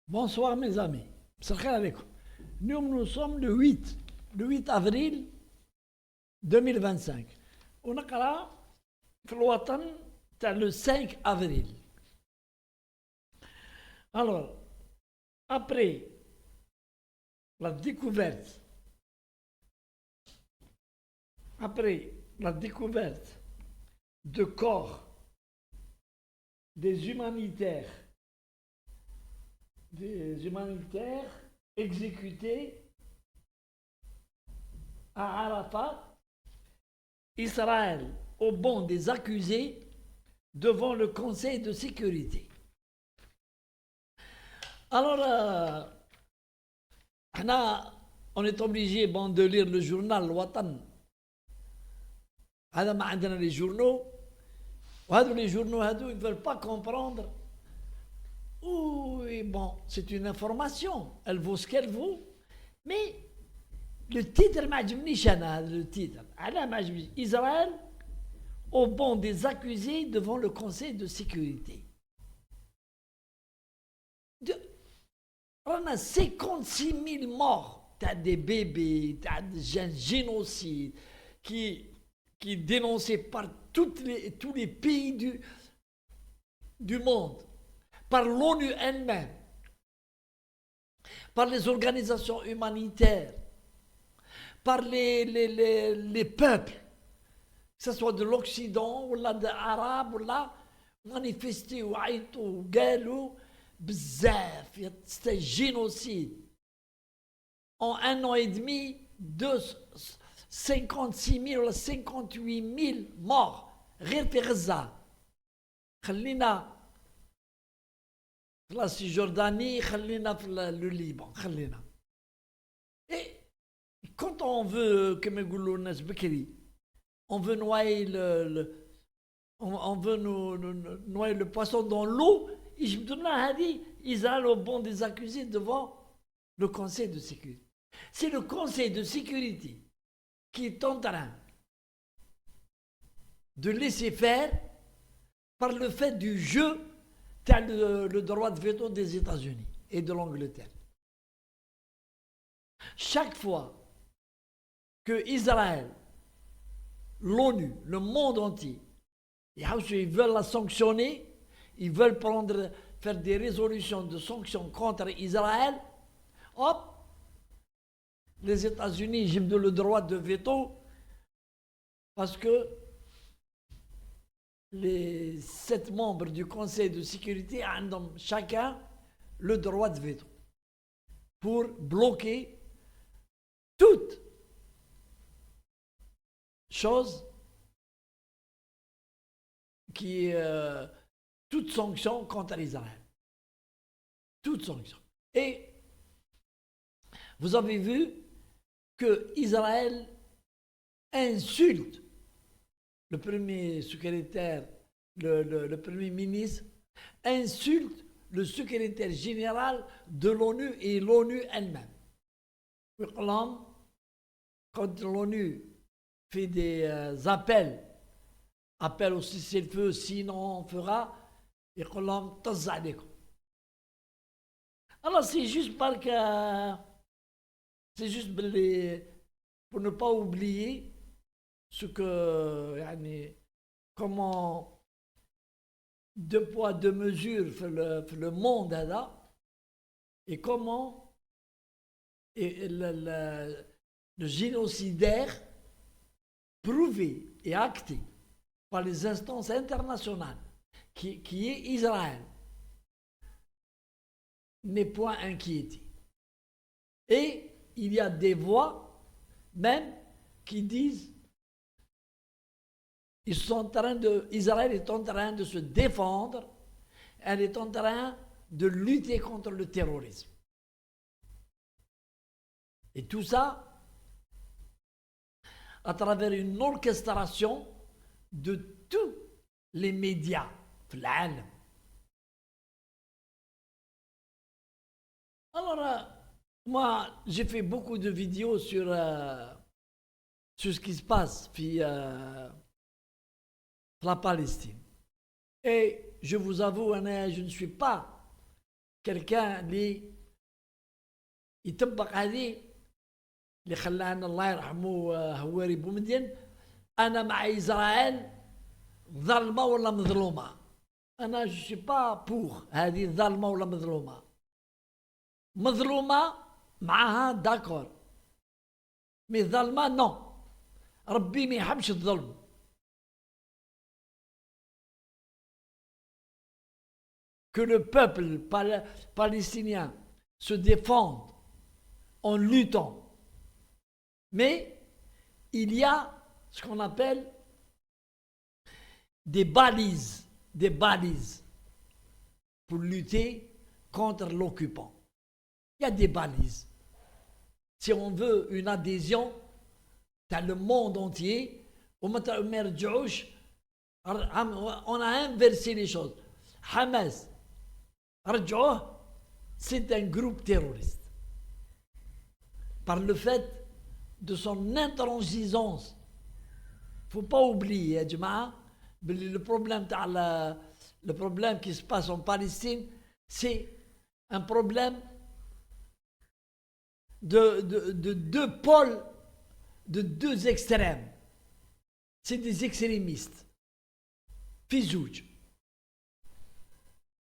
Bonsoir mes amis. Salam alaikum. Nous sommes le 8 avril 2025. On a le 5 avril. Alors, après la découverte, de corps des humanitaires exécutés à Arafat, Israël au banc des accusés devant le Conseil de sécurité. Alors, on est obligé de lire le journal Watan. هذا ما عندنا les journaux. وهذو les journaux ils ne veulent pas comprendre. Oui, bon, c'est une information, elle vaut ce qu'elle vaut, mais le titre ما عجبنيش أنا le titre. علاه ما عجبنيش Israël au banc des accusés devant le Conseil de sécurité. On a 56 000 morts, t'as des bébés, t'as un génocide qui est dénoncé par tous les pays du monde, par l'ONU elle-même, par les organisations humanitaires, par les peuples, que ce soit de l'Occident ou de l'Arabe, ou là, manifesté ou عيطوا وقالوا بزاف, c'est un génocide. En un an et demi, 56 000 ou 58 000 morts. غير في غزة. خلينا في la Cisjordanie, خلينا في le Liban, خلينا. Et quand on veut, comme يقولوا الناس بكري, on veut noyer on veut noyer le poisson dans l'eau, يجبدونا هذه Israël au banc des accusés devant le Conseil de sécurité. C'est le Conseil de sécurité qui est en train de laisser faire par le fait du jeu tel le droit de veto des États-Unis et de l'Angleterre. Chaque fois que Israël, l'ONU, le monde entier, ils veulent la sanctionner, ils veulent faire des résolutions de sanctions contre Israël, hop, les États-Unis, j'ai le droit de veto parce que les 7 membres du Conseil de sécurité ont chacun le droit de veto pour bloquer toute chose toute sanction contre Israël. Toute sanction. Et vous avez vu que Israël insulte le premier secrétaire, le premier ministre, insulte le secrétaire général de l'ONU et l'ONU elle-même. Quand l'ONU fait des appels au cessez-le-feu, sinon on fera, alors c'est juste pour ne pas oublier ce que, comment 2 poids 2 mesures fait le monde là, et comment le génocidaire prouvé et acté par les instances internationales qui est Israël n'est point inquiété. Et il y a des voix même qui disent Israël est en train de se défendre, elle est en train de lutter contre le terrorisme. Et tout ça à travers une orchestration de tous les médias. Alors, moi, j'ai fait beaucoup de vidéos sur ce qui se passe la Palestine. Et je vous avoue, je ne suis pas كالكان اللي يطبق هذه اللي خلانا الله يرحمه هواري بومدين. انا مع اسرائيل ظلمه ولا مظلومه؟ انا جو با بوغ هذه ظلمه ولا مظلومه. مظلومه معها داكور، مي ظلمه نو، ربي ما يحبش الظلم. Que le peuple palestinien se défende en luttant. Mais il y a ce qu'on appelle des balises pour lutter contre l'occupant. Il y a des balises. Si on veut une adhésion dans le monde entier, on a inversé les choses. Hamas, c'est un groupe terroriste. Par le fait de son intransigeance. Il ne faut pas oublier, le problème qui se passe en Palestine, c'est un problème de deux pôles, de deux extrêmes. C'est des extrémistes. Fizouj.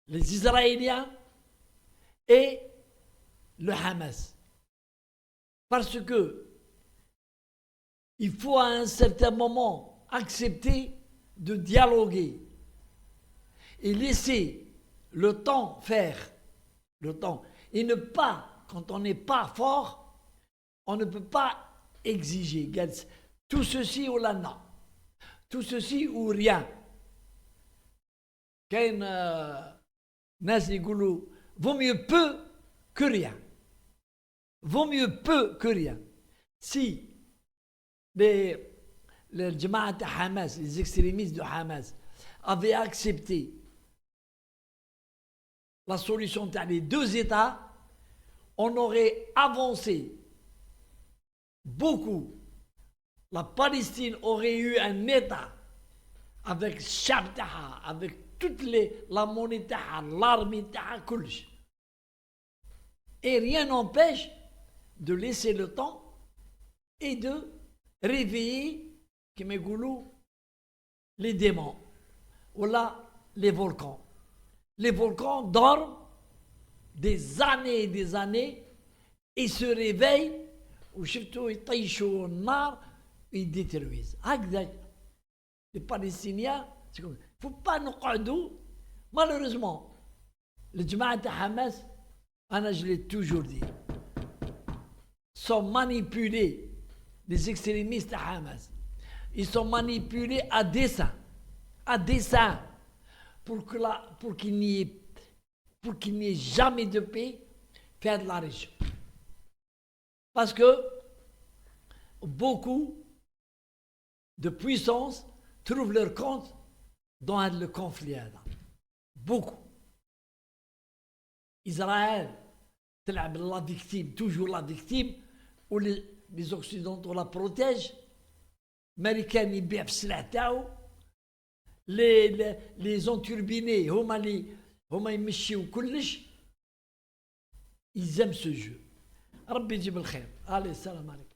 Les Israéliens et le Hamas. Parce que il faut à un certain moment accepter de dialoguer et laisser le temps faire, le temps. Et ne pas, quand on n'est pas fort, on ne peut pas exiger tout ceci ou là non, tout ceci ou rien. Qu'un nas يقولوا vaut mieux peu que rien. Vaut mieux peu que rien. Si les Jamaat Hamas, les extrémistes de Hamas, avaient accepté la solution des deux États, on aurait avancé beaucoup. La Palestine aurait eu un État avec Shabtaha, avec toute la monnaie, l'armée, et rien n'empêche de laisser le temps et de réveiller, qui m'égoulou, les démons, ou là, les volcans. Les volcans dorment des années et des années et se réveillent, ou surtout ils taillent au nar, ils détruisent. Les Palestiniens, c'est comme ça. Il ne faut pas nous perdre. Malheureusement, les Jamaat Hamas, je l'ai toujours dit, sont manipulés, les extrémistes Hamas. Ils sont manipulés à dessein, pour qu'il n'y ait jamais de paix, faire de la région. Parce que beaucoup de puissances trouvent leur compte dans le conflit. Beaucoup. Israël, la victime, toujours la victime, où les Occidentaux la protègent. Américains, ils بيع في السلاح تاعو. les enturbinés, هما يمشيو كلش. Ils aiment ce jeu. ربي يجيب الخير. Allez, salam alaikum.